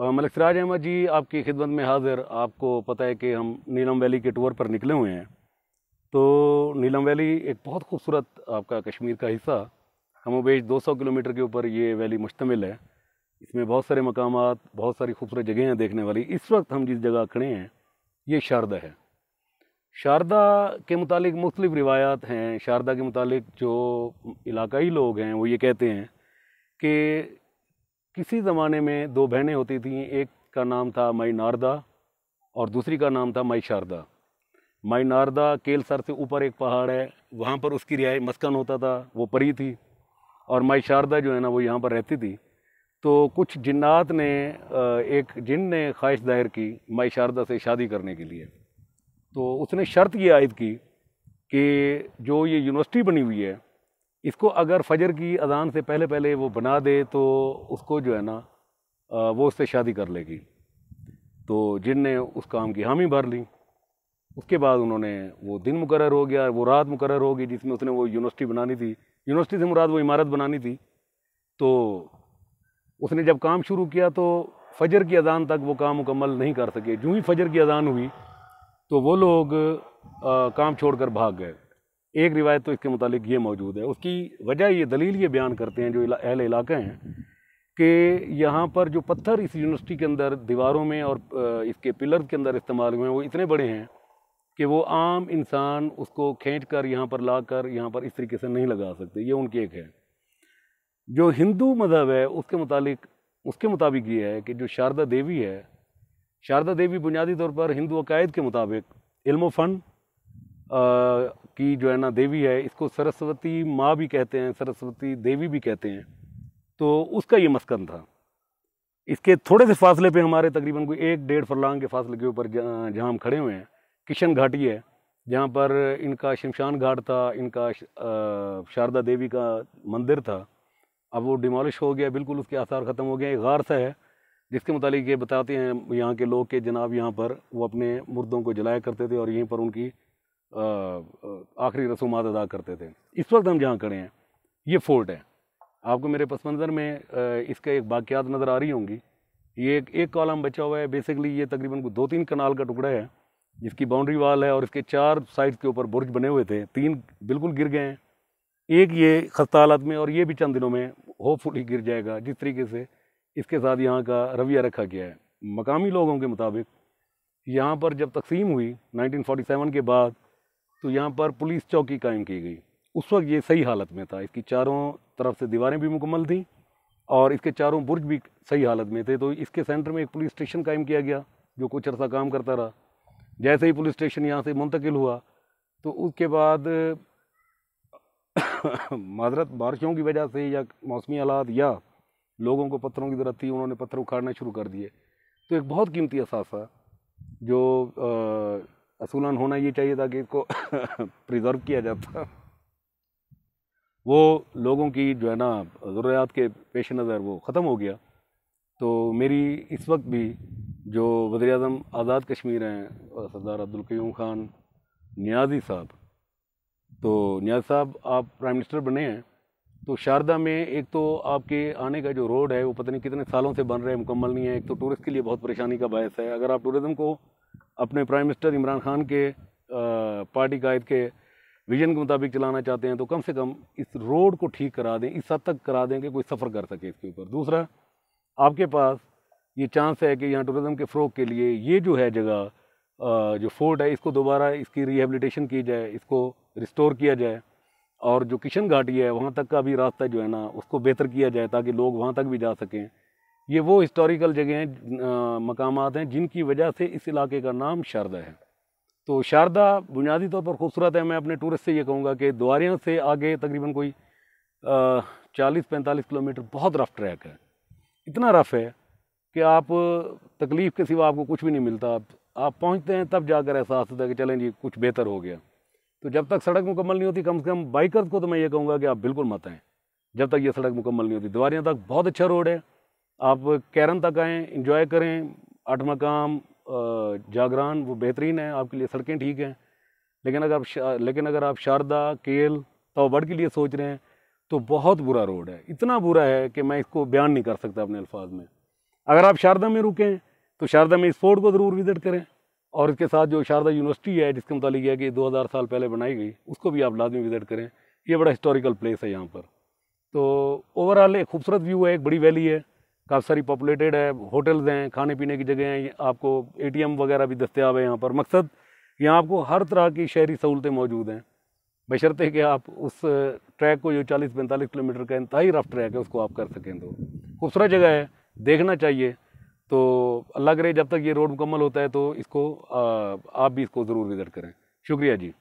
मलिक सिराज अहमद जी आपकी खिदमत में हाजिर। आपको पता है कि हम नीलम वैली के टूर पर निकले हुए हैं। तो नीलम वैली एक बहुत खूबसूरत आपका कश्मीर का हिस्सा, कमोबेश 200 किलोमीटर के ऊपर ये वैली मुश्तमिल है। इसमें बहुत सारे मकामात, बहुत सारी खूबसूरत जगह हैं देखने वाली। इस वक्त हम जिस जगह खड़े हैं ये शारदा है। शारदा के मुतालिक मुख्तलिफ रिवायात हैं। शारदा के मुतालिक जो इलाकाई लोग हैं वो ये कहते हैं कि किसी ज़माने में दो बहनें होती थीं, एक का नाम था माई नारदा और दूसरी का नाम था माई शारदा। माई नारदा केलसर से ऊपर एक पहाड़ है, वहाँ पर उसकी रिहाई मस्कन होता था, वो परी थी। और माई शारदा जो है ना वो यहाँ पर रहती थी। तो कुछ जिन्नात ने, एक जिन ने ख्वाहिश जाहिर की माई शारदा से शादी करने के लिए। तो उसने शर्त ये आयद की कि जो ये यूनिवर्सिटी बनी हुई है इसको अगर फजर की अजान से पहले पहले वो बना दे तो उसको जो है ना वो उससे शादी कर लेगी। तो जिन ने उस काम की हामी भर ली। उसके बाद उन्होंने, वो दिन मुकर्रर हो गया, वो रात मुकर्रर होगी जिसमें उसने वो यूनिवर्सिटी बनानी थी। यूनिवर्सिटी से मुराद वो इमारत बनानी थी। तो उसने जब काम शुरू किया तो फजर की अजान तक वो काम मुकम्मल नहीं कर सके। जो ही फजर की अजान हुई तो वो लोग काम छोड़कर भाग गए। एक रिवायत तो इसके मुतालिक ये मौजूद है। उसकी वजह ये दलील ये बयान करते हैं जो अहले इलाका हैं कि यहाँ पर जो पत्थर इस यूनिवर्सिटी के अंदर दीवारों में और इसके पिलर के अंदर इस्तेमाल हुए हैं वो इतने बड़े हैं कि वो आम इंसान उसको खींच कर यहाँ पर ला कर यहाँ पर इस तरीके से नहीं लगा सकते। ये उनकी एक है। जो हिंदू मज़हब है उसके मुताबिक ये है कि जो शारदा देवी है, शारदा देवी बुनियादी तौर पर हिंदू अकायद के मुताबिक इल्म फ़न की जो है ना देवी है। इसको सरस्वती माँ भी कहते हैं, सरस्वती देवी भी कहते हैं। तो उसका ये मस्कन था। इसके थोड़े से फासले पे हमारे तकरीबन कोई 1-1.5 फरलांग के फासले के ऊपर जहाँ हम खड़े हुए हैं किशन घाटी है, जहाँ पर इनका शमशान घाट था, इनका शारदा देवी का मंदिर था। अब वो डिमोलिश हो गया, बिल्कुल उसके आसार ख़त्म हो गए। एक गार सा है जिसके मुतालिक ये बताते हैं यहाँ के लोग के जनाब यहाँ पर वो अपने मुर्दों को जलाया करते थे और यहीं पर उनकी आखिरी रसूमात अदा करते थे। इस वक्त हम जहाँ खड़े हैं ये फोर्ट है। आपको मेरे पस मंज़र में इसका एक वाक़यात नज़र आ रही होंगी। ये एक कॉलम बचा हुआ है। बेसिकली ये तकरीबन 2-3 कनाल का टुकड़ा है जिसकी बाउंड्री वाल है और इसके 4 साइड के ऊपर बुर्ज बने हुए थे। 3 बिल्कुल गिर गए हैं, एक ये खस्ता हालत में, और ये भी चंद दिनों में होपफुली गिर जाएगा। जिस तरीके से इसके साथ यहाँ का रवैया रखा गया है। मकामी लोगों के मुताबिक यहाँ पर जब तकसीम हुई 1947 के बाद तो यहाँ पर पुलिस चौकी कायम की गई। उस वक्त ये सही हालत में था। इसकी चारों तरफ से दीवारें भी मुकम्मल थीं और इसके चारों बुर्ज भी सही हालत में थे। तो इसके सेंटर में एक पुलिस स्टेशन कायम किया गया जो कुछ अर्सा काम करता रहा। जैसे ही पुलिस स्टेशन यहाँ से मुंतकिल हुआ तो उसके बाद माजरत बारिशों की वजह से या मौसमी हालात या लोगों को पत्थरों की ज़रूरत थी, उन्होंने पत्थर उखाड़ना शुरू कर दिए। तो एक बहुत कीमती असासा जो असूलन होना ये चाहिए था कि इसको प्रिजर्व किया जाता, वो लोगों की जो है ना ज़रूरियात के पेश नज़र वो ख़त्म हो गया। तो मेरी इस वक्त भी जो वज़ीर-ए-आज़म आज़ाद कश्मीर हैं सरदार अब्दुल क़य्यूम ख़ान नियाज़ी साहब, तो नियाज़ साहब आप प्राइम मिनिस्टर बने हैं तो शारदा में एक तो आपके आने का जो रोड है वो पता नहीं कितने सालों से बन रहा है, मुकम्मल नहीं है। एक तो टूरिस्ट के लिए बहुत परेशानी का बायस है। अगर आप टूरिज़्म को अपने प्राइम मिनिस्टर इमरान खान के पार्टी कायद के विजन के मुताबिक चलाना चाहते हैं तो कम से कम इस रोड को ठीक करा दें, इस हद तक करा दें कि कोई सफ़र कर सके इसके ऊपर। दूसरा, आपके पास ये चांस है कि यहाँ टूरिज़्म के फ़रोग के लिए ये जो है जगह, जो फोर्ट है, इसको दोबारा इसकी रिहेबिलिटेशन की जाए, इसको रिस्टोर किया जाए और जो किशन घाटी है वहाँ तक का भी रास्ता जो है ना उसको बेहतर किया जाए ताकि लोग वहाँ तक भी जा सकें। ये वो हिस्टोरिकल जगह हैं, मकामात हैं जिनकी वजह से इस इलाके का नाम शारदा है। तो शारदा बुनियादी तौर पर खूबसूरत है। मैं अपने टूरिस्ट से ये कहूँगा कि द्वारियाँ से आगे तकरीबन कोई 40-45 किलोमीटर बहुत रफ ट्रैक है। इतना रफ है कि आप तकलीफ़ के सिवा आपको कुछ भी नहीं मिलता। आप पहुँचते हैं तब जाकर एहसास होता है कि चलें जी कुछ बेहतर हो गया। तो जब तक सड़क मुकम्मल नहीं होती, कम से कम बाइकर्स को तो मैं ये कहूँगा कि आप बिल्कुल मत आएँ जब तक ये सड़क मुकम्मल नहीं होती। द्वारियाँ तक बहुत अच्छा रोड है, आप कैरन तक आएँ, इंजॉय करें। 8 मकाम जागरान वो बेहतरीन है, आपके लिए सड़कें ठीक हैं। लेकिन अगर आप शारदा, केल, तौबड़ के लिए सोच रहे हैं तो बहुत बुरा रोड है। इतना बुरा है कि मैं इसको बयान नहीं कर सकता अपने अल्फाज में। अगर आप शारदा में रुकें तो शारदा में इस फोर्ट को ज़रूर विज़िट करें, और इसके साथ जो शारदा यूनिवर्सिटी है जिसके मुतालिक है कि 2000 साल पहले बनाई गई, उसको भी आप लाजमी विज़िट करें। ये बड़ा हिस्टोरिकल प्लेस है यहाँ पर। तो ओवरऑल एक खूबसूरत व्यू है, एक बड़ी वैली है, काफ़ी सारी पॉपुलेटेड है, होटल्स हैं, खाने पीने की जगह हैं, आपको ATM वगैरह भी दस्तियाब है यहाँ पर। मकसद यहाँ आपको हर तरह की शहरी सहूलतें मौजूद हैं, बशर्ते कि आप उस ट्रैक को, जो 40-45 किलोमीटर का इंतहाई रफ ट्रैक है, उसको आप कर सकें। तो खूबसूरत जगह है, देखना चाहिए। तो अल्लाह करे जब तक ये रोड मुकम्मल होता है तो इसको आप भी इसको ज़रूर विज़िट करें। शुक्रिया जी।